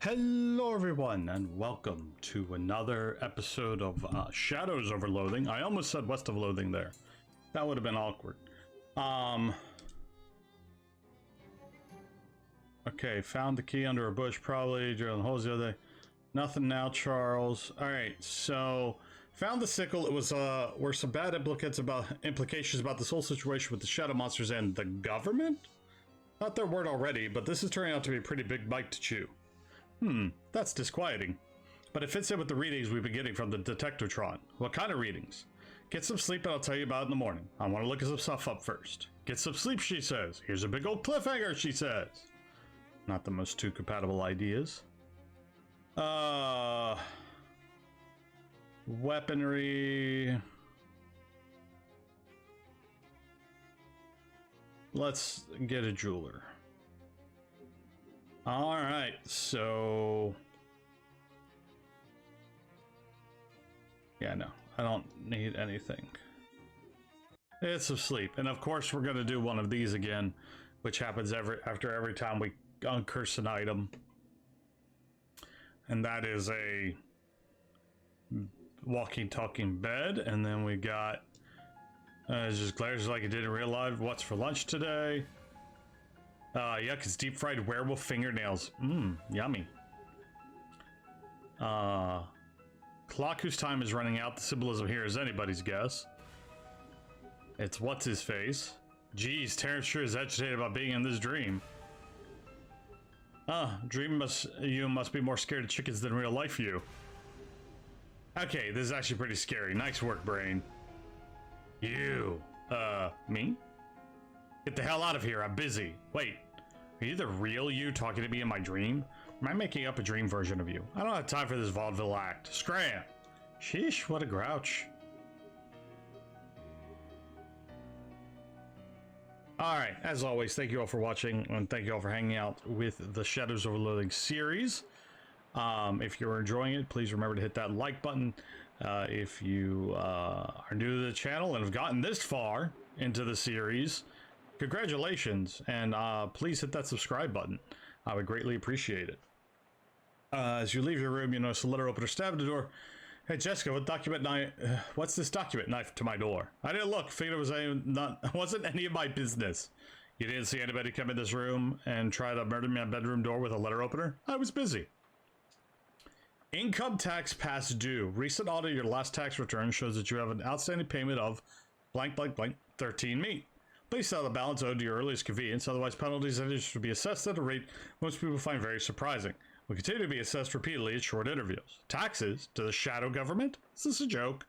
Hello everyone and welcome to another episode of Shadows over Loathing. I almost said West of Loathing there. That would have been awkward. Okay, found the key under a bush, probably drilling holes the other day. Nothing now, Charles. Alright, so found the sickle. It was were some bad implications about this whole situation with the shadow monsters and the government? Not their word already, but this is turning out to be a pretty big bite to chew. That's disquieting. But it fits in with the readings we've been getting from the Detectotron. What kind of readings? Get some sleep and I'll tell you about it in the morning. I want to look some stuff up first. Get some sleep, she says. Here's a big old cliffhanger, she says. Not the most two compatible ideas. Weaponry. Let's get a jeweler. Alright, so... yeah, no, I don't need anything. It's some sleep. And of course we're going to do one of these again, which happens after every time we uncurse an item. And that is a walking, talking bed. And then we got... it just glares like it didn't realize what's for lunch today. Yuck, it's deep fried werewolf fingernails. Yummy. Clock whose time is running out. The symbolism here is anybody's guess. It's what's his face. Geez, Terrence sure is agitated about being in this dream. You must be more scared of chickens than real life, you. Okay, this is actually pretty scary. Nice work, brain. You. Me? Get the hell out of here, I'm busy. Wait, are you the real you talking to me in my dream? Or am I making up a dream version of you? I don't have time for this vaudeville act. Scram! Sheesh, what a grouch. Alright, as always, thank you all for watching, and thank you all for hanging out with the Shadows over Loathing series. If you're enjoying it, please remember to hit that like button. If you are new to the channel and have gotten this far into the series, congratulations, and please hit that subscribe button. I would greatly appreciate it. As you leave your room, you notice a letter opener stabbed the door. Hey Jessica, what's this document knife to my door? I didn't look, figured it wasn't any of my business. You didn't see anybody come in this room and try to murder me on my bedroom door with a letter opener? I was busy. Income tax past due. Recent audit of your last tax return shows that you have an outstanding payment of blank blank blank 13 meat. Please sell the balance owed to your earliest convenience, otherwise penalties and interest will be assessed at a rate most people find very surprising. Will continue to be assessed repeatedly at short intervals. Taxes to the shadow government? Is this a joke?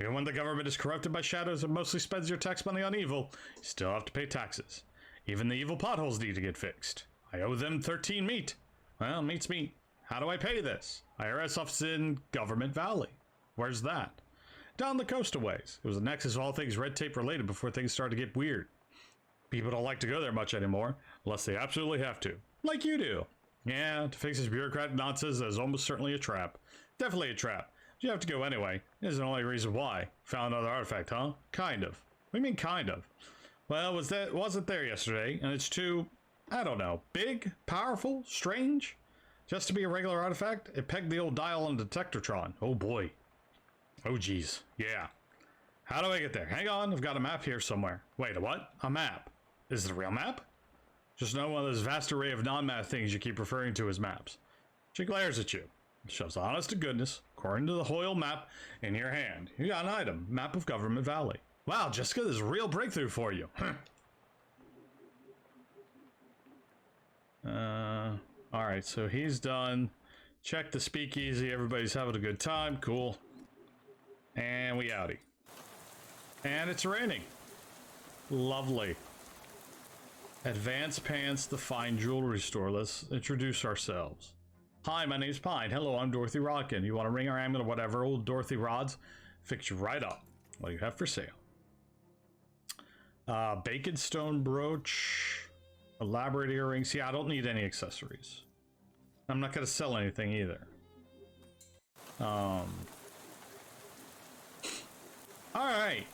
Even when the government is corrupted by shadows and mostly spends your tax money on evil, you still have to pay taxes. Even the evil potholes need to get fixed. I owe them 13 meat. Well, meat's meat. How do I pay this? IRS office in Government Valley. Where's that? Down the coast a ways. It was a nexus of all things red tape related before things started to get weird. People don't like to go there much anymore, unless they absolutely have to. Like you do. Yeah, to fix this bureaucratic nonsense, that is almost certainly a trap. Definitely a trap. You have to go anyway. Isn't the only reason why. Found another artifact, huh? Kind of. What do you mean, kind of? Well, wasn't there yesterday, and it's too, I don't know, big, powerful, strange? Just to be a regular artifact, it pegged the old dial on the Detectotron. Oh boy. Oh geez. Yeah. How do I get there? Hang on, I've got a map here somewhere. Wait, a what? A map. Is it a real map? Just know one of those vast array of non-map things you keep referring to as maps. She glares at you. Shows honest to goodness, according to the Hoyle map in your hand. You got an item. Map of Government Valley. Wow, Jessica, this is a real breakthrough for you. Alright, so he's done. Check the speakeasy. Everybody's having a good time. Cool. And we outie. And it's raining. Lovely. Advanced Pants, the fine jewelry store. Let's introduce ourselves. Hi, my name's Pine. Hello, I'm Dorothy Rodkin. You want a ring or amulet or whatever, old Dorothy Rods? Fix you right up. What do you have for sale? Bacon stone brooch. Elaborate earrings. Yeah, I don't need any accessories. I'm not going to sell anything either. Alright.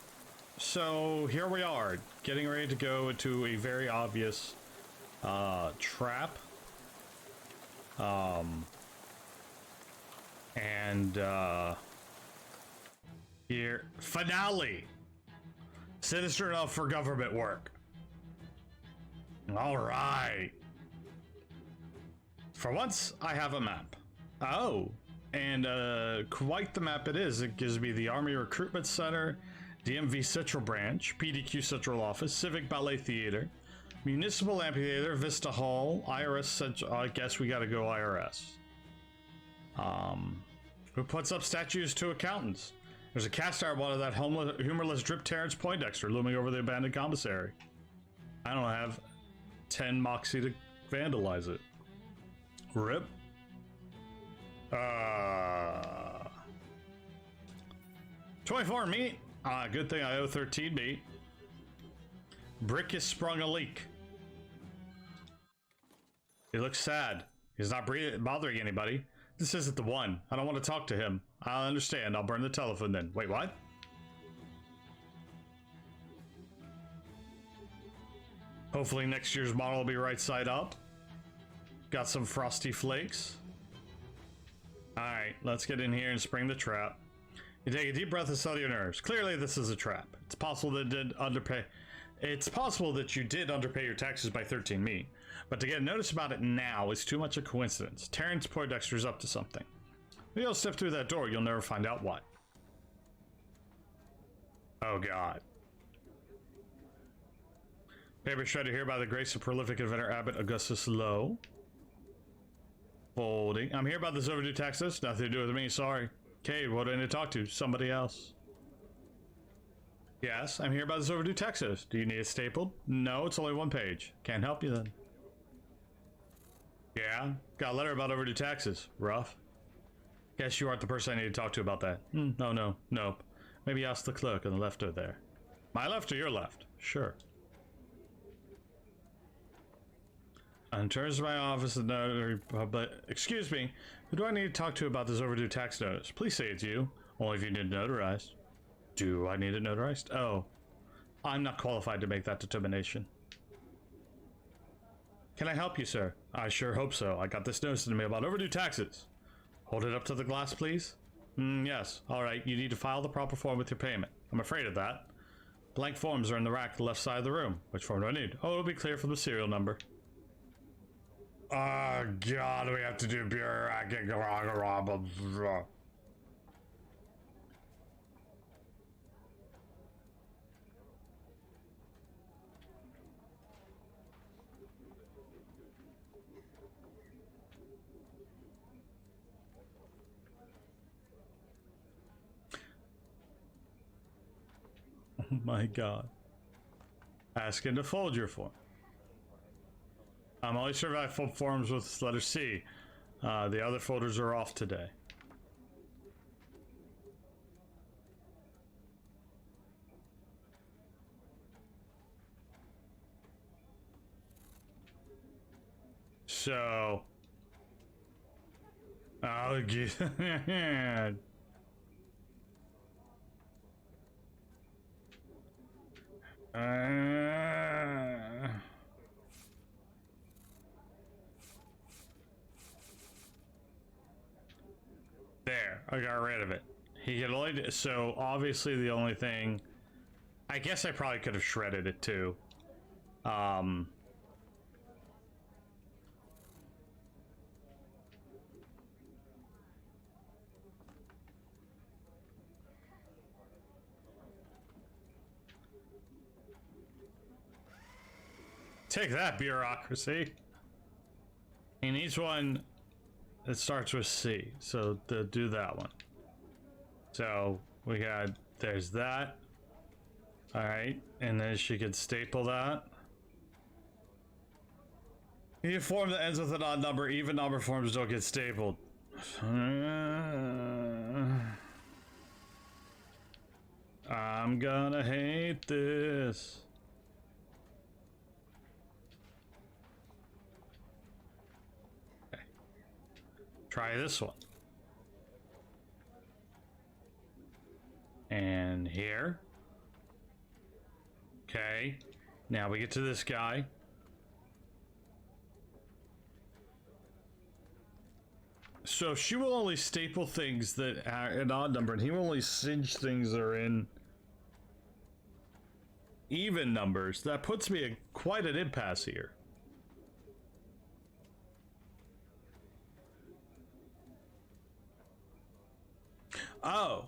So here we are, getting ready to go into a very obvious trap. And here, finale. Sinister enough for government work. All right. For once, I have a map. Oh, and quite the map it is. It gives me the Army Recruitment Center, DMV Central Branch, PDQ Central Office, Civic Ballet Theater, Municipal Amphitheater, Vista Hall, IRS Central. I guess we gotta go IRS. Who puts up statues to accountants? There's a cast iron one of that humorless drip Terrence Poindexter looming over the abandoned commissary. I don't have 10 moxie to vandalize it. Rip. 24 meat. Good thing I owe 13 meat. Brick has sprung a leak. He looks sad. He's not bothering anybody. This isn't the one. I don't want to talk to him. I understand. I'll burn the telephone then. Wait, what? Hopefully next year's model will be right side up. Got some frosty flakes. Alright, let's get in here and spring the trap. You take a deep breath and settle your nerves. Clearly this is a trap. It's possible that you did underpay your taxes by 13 me. But to get a notice about it now is too much a coincidence. Terrence Poindexter's up to something. If you'll step through that door, you'll never find out what. Oh god. Paper shredded here by the grace of prolific inventor Abbott Augustus Lowe. Folding. I'm here about this overdue taxes. Nothing to do with me, sorry. Cade, what do I need to talk to? Somebody else. Yes, I'm here about this overdue taxes. Do you need it stapled? No, it's only one page. Can't help you then. Yeah, got a letter about overdue taxes. Rough. Guess you aren't the person I need to talk to about that. Nope. Maybe ask the clerk on the left over there. My left or your left? Sure. In terms of my office, excuse me, who do I need to talk to about this overdue tax notice? Please say it's you. Only if you need it notarized. Do I need it notarized? Oh, I'm not qualified to make that determination. Can I help you, sir? I sure hope so. I got this notice in the mail about overdue taxes. Hold it up to the glass, please. Yes. All right. You need to file the proper form with your payment. I'm afraid of that. Blank forms are in the rack on the left side of the room. Which form do I need? Oh, it'll be clear from the serial number. Oh, God. We have to do bureaucratic. Oh my god. Asking to fold your form. I'm only sure if I fold forms with letter C. The other folders are off today. So... Oh, God. There, I got rid of it. He could only, so obviously the only thing, I guess I probably could have shredded it too. Take that, bureaucracy. He needs one that starts with C, so do that one. So we got, there's that. All right, and then she could staple that. You need a form that ends with an odd number. Even number forms don't get stapled. I'm gonna hate this. Try this one. And here. Okay. Now we get to this guy. So she will only staple things that are an odd number, and he will only cinch things that are in even numbers. That puts me at quite an impasse here. Oh.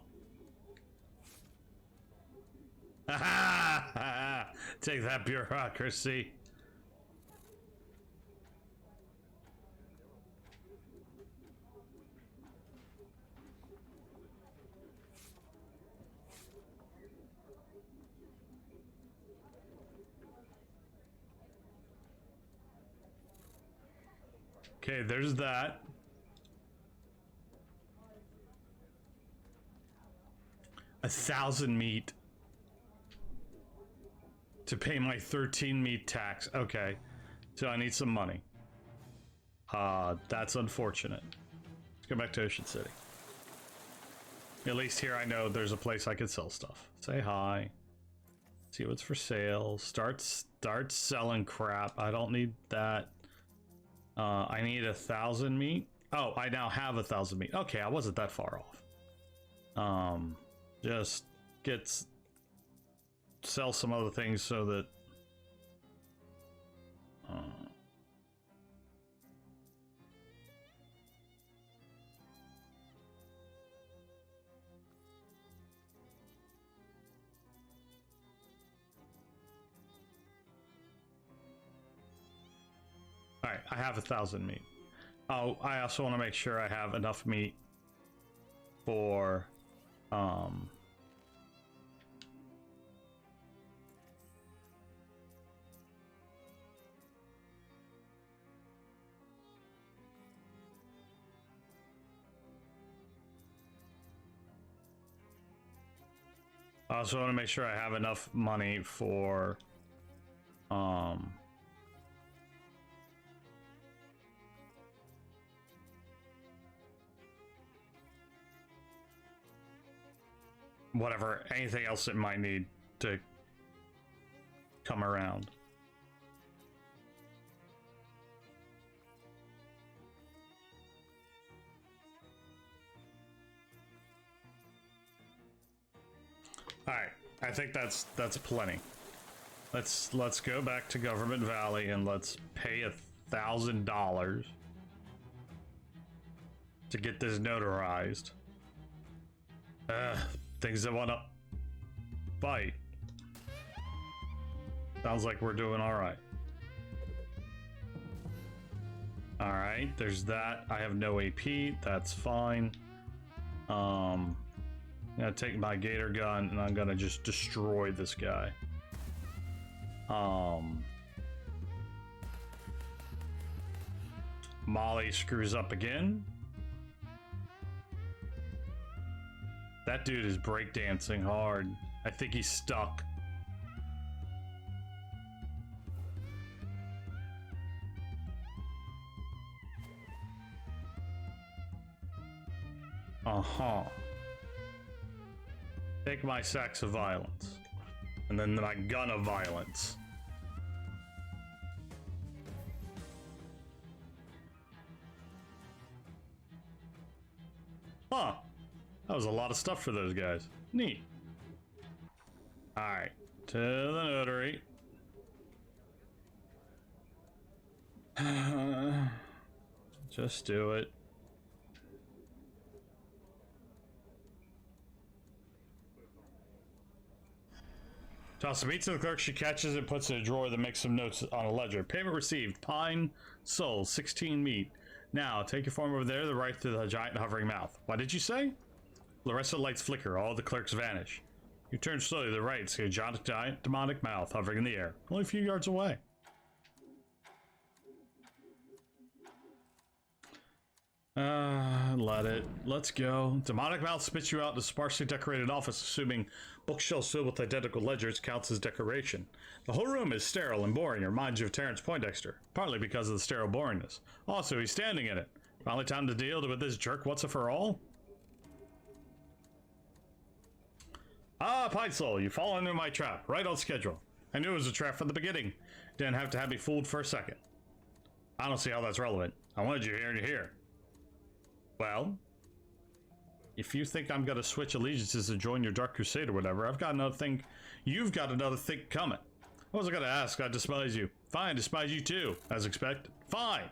Take that, bureaucracy. Okay, there's that. $1,000 meat to pay my 13 meat tax. Okay, so I need some money. That's unfortunate. Let's go back to Ocean City. At least here I know there's a place I could sell stuff. Say hi. See what's for sale. Start selling crap. I don't need that. I need 1,000 meat. Oh, I now have 1,000 meat. Okay, I wasn't that far off. Just sell some other things so that all right, I have 1,000 meat. Oh, I also want to make sure I have enough meat for I also want to make sure I have enough money for whatever, anything else it might need to come around. All right, I think that's plenty. Let's go back to Government Valley and let's pay $1,000 to get this notarized. Things that want to fight. Sounds like we're doing all right. All right, there's that. I have no AP. That's fine. I'm gonna take my gator gun and I'm gonna just destroy this guy. Molly screws up again. That dude is breakdancing hard. I think he's stuck. Take my sacks of violence. And then my gun of violence. Huh. That was a lot of stuff for those guys. Neat. Alright. To the notary. Just do it. Toss the meat to the clerk. She catches it, puts it in a drawer, then makes some notes on a ledger. Payment received. Pine sold. 16 meat. Now, take your form over there, the right to the giant hovering mouth. What did you say? The rest of the lights flicker. All the clerks vanish. You turn slowly to the right, see a giant demonic mouth hovering in the air, only a few yards away. Let it. Let's go. Demonic mouth spits you out in a sparsely decorated office, assuming bookshelves filled with identical ledgers counts as decoration. The whole room is sterile and boring, and reminds you of Terrence Poindexter, partly because of the sterile boringness. Also, he's standing in it. Finally time to deal with this jerk once and for all? Ah, Pine Soul, you fall into my trap, right on schedule. I knew it was a trap from the beginning. Didn't have to have me fooled for a second. I don't see how that's relevant. I wanted you here and you're here. Well, if you think I'm gonna switch allegiances to join your Dark Crusade or whatever, I've got another thing. You've got another thing coming. I wasn't gonna ask, I despise you. Fine, despise you too, as expected. Fine.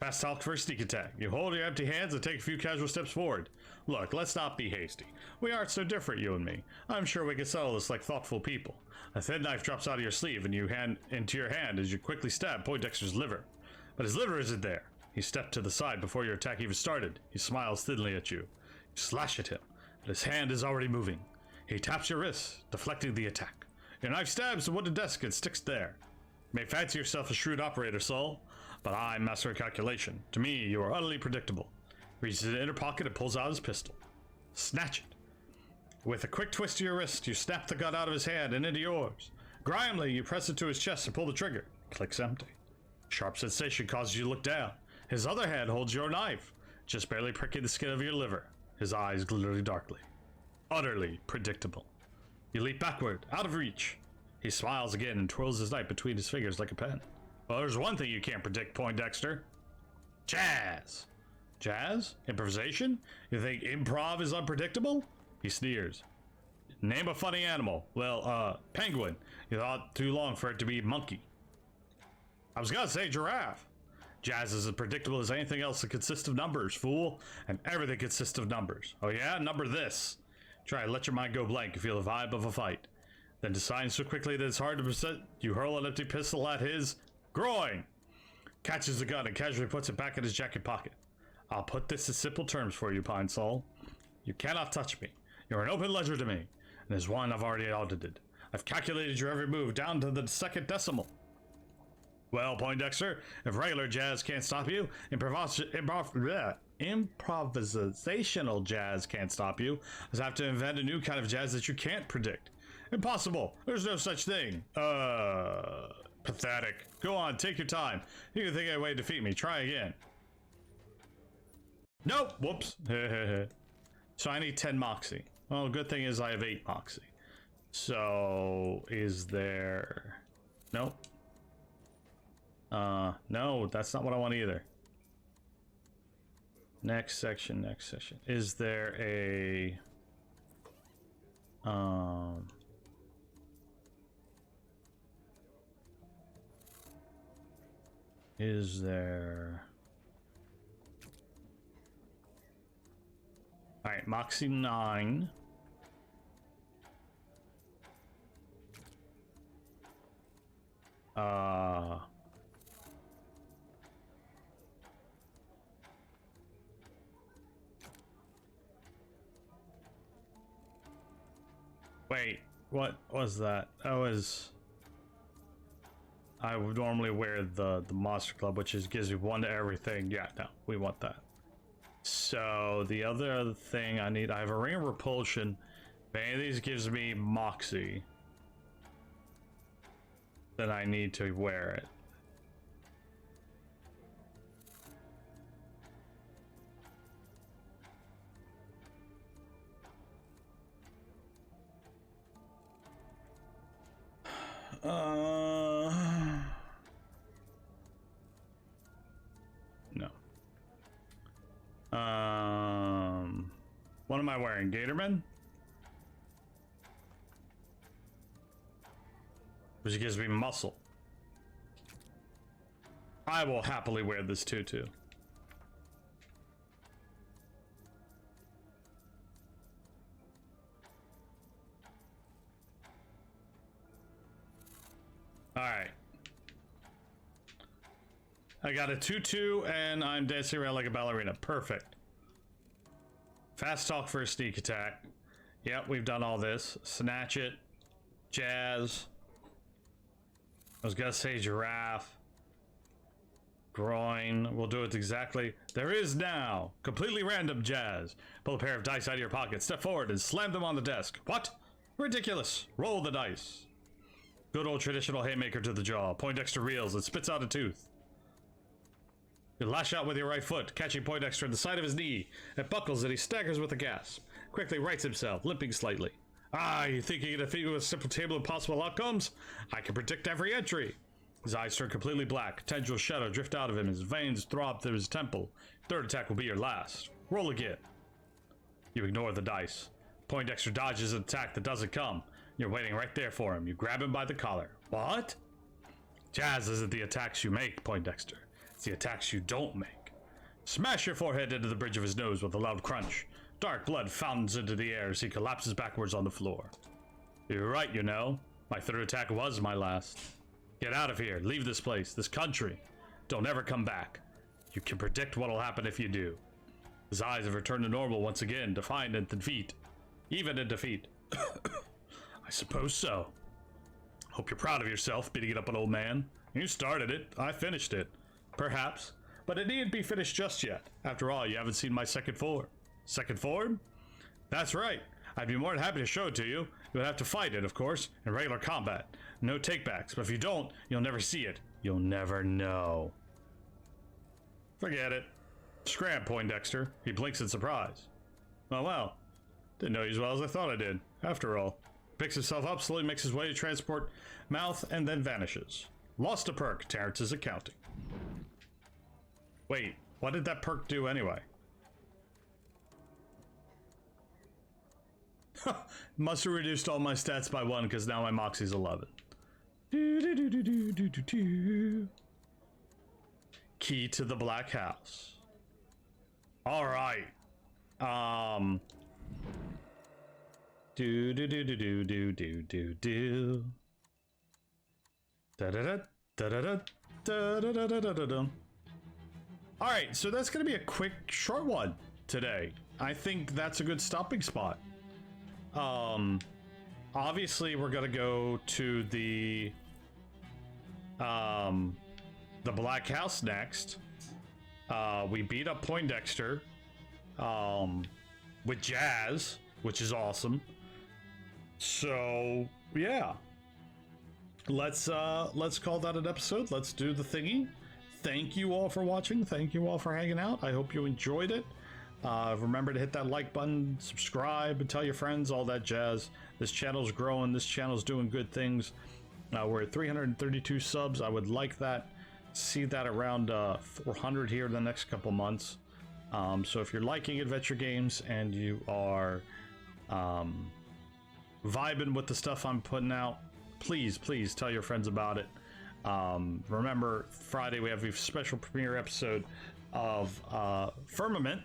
Fast talk for a sneak attack. You hold your empty hands and take a few casual steps forward. Look, let's not be hasty. We aren't so different, you and me. I'm sure we can settle this like thoughtful people. A thin knife drops out of your sleeve and you hand into your hand as you quickly stab Poindexter's liver. But his liver isn't there. He stepped to the side before your attack even started. He smiles thinly at you. You slash at him, but his hand is already moving. He taps your wrist, deflecting the attack. Your knife stabs the wooden desk and sticks there. You may fancy yourself a shrewd operator, Saul, but I'm master of calculation. To me, you are utterly predictable. He reaches the inner pocket and pulls out his pistol. Snatch it. With a quick twist of your wrist, you snap the gun out of his hand and into yours. Grimly, you press it to his chest and pull the trigger. Clicks empty. Sharp sensation causes you to look down. His other hand holds your knife, just barely pricking the skin of your liver. His eyes glitter darkly. Utterly predictable. You leap backward, out of reach. He smiles again and twirls his knife between his fingers like a pen. Well, there's one thing you can't predict, Poindexter. Jazz. Jazz? Improvisation? You think improv is unpredictable? He sneers. Name a funny animal. Well, penguin. You thought too long for it to be monkey. I was gonna say giraffe. Jazz is as predictable as anything else that consists of numbers, fool. And everything consists of numbers. Oh yeah? Number this. Try and let your mind go blank and feel the vibe of a fight. Then deciding so quickly that it's hard to present, you hurl an empty pistol at his groin. Catches the gun and casually puts it back in his jacket pocket. I'll put this in simple terms for you, Pine Sol. You cannot touch me. You're an open ledger to me, and as one I've already audited. I've calculated your every move down to the second decimal. Well, Poindexter, if regular jazz can't stop you, improvisational jazz can't stop you. I have to invent a new kind of jazz that you can't predict. Impossible. There's no such thing. Pathetic. Go on, take your time. You can think of a way to defeat me. Try again. Nope. Whoops. So I need 10 Moxie. Well, good thing is I have 8 Moxie. So, is there... Nope. No, that's not what I want either. Next section, next section. Is there a... Is there... Alright, Moxie 9. Wait, what was that? That was... I would normally wear the Monster Club, which is gives you 1 to everything. Yeah, no, we want that. So the other thing I need, I have a Ring of Repulsion. If any of these gives me Moxie, then I need to wear it. No. What am I wearing? Gatorman? Which gives me muscle. I will happily wear this tutu. Alright. I got a tutu and I'm dancing around like a ballerina. Perfect. Fast talk for a sneak attack. Yep, we've done all this. Snatch it. Jazz. I was gonna say giraffe. Groin. We'll do it exactly. There is now. Completely random jazz. Pull a pair of dice out of your pocket. Step forward and slam them on the desk. What? Ridiculous. Roll the dice. Good old traditional haymaker to the jaw. Poindexter reels and spits out a tooth. You lash out with your right foot, catching Poindexter in the side of his knee. It buckles and he staggers with a gasp. Quickly rights himself, limping slightly. Ah, you think you can defeat me with a simple table of possible outcomes? I can predict every entry. His eyes turn completely black. Tendrils shadow drift out of him. His veins throb through his temple. Third attack will be your last. Roll again. You ignore the dice. Poindexter dodges an attack that doesn't come. You're waiting right there for him. You grab him by the collar. What? Jazz isn't the attacks you make, Poindexter. It's the attacks you don't make. Smash your forehead into the bridge of his nose with a loud crunch. Dark blood fountains into the air as he collapses backwards on the floor. You're right, you know. My third attack was my last. Get out of here. Leave this place, this country. Don't ever come back. You can predict what'll happen if you do. His eyes have returned to normal once again, defiant in defeat. Even in defeat. I suppose so. Hope you're proud of yourself, beating it up an old man. You started it. I finished it. Perhaps. But it needn't be finished just yet. After all, you haven't seen my second form. Second form? That's right. I'd be more than happy to show it to you. You would have to fight it, of course, in regular combat. No takebacks, but if you don't, you'll never see it. You'll never know. Forget it. Scram, Poindexter. He blinks in surprise. Oh well. Didn't know you as well as I thought I did. After all. Picks himself up, slowly makes his way to transport mouth, and then vanishes. Lost a perk. Terrence is accounting. Wait, what did that perk do anyway? Must have reduced all my stats by 1 because now my Moxie's 11. Key to the Black House. All right. Do. Da da da da da da da da da da. All right, so that's gonna be a quick, short one today. I think that's a good stopping spot. Obviously we're gonna go to the Black House next. We beat up Poindexter, with Jazz, which is awesome. So yeah, let's call that an episode. Let's do the thingy. Thank you all for watching. Thank you all for hanging out. I hope you enjoyed it. Remember to hit that like button, subscribe, and tell your friends, all that jazz. This channel's growing. This channel's doing good things. We're at 332 subs. I would like that. See that around 400 here in the next couple months. So if you're liking adventure games and you are vibing with the stuff I'm putting out, please tell your friends about it. Remember, Friday we have a special premiere episode of Firmament,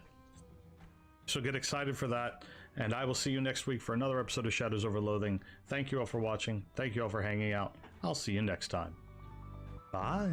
so get excited for that, and I will see you next week for another episode of Shadows Over Loathing. Thank you all for watching. Thank you all for hanging out. I'll see you next time. Bye.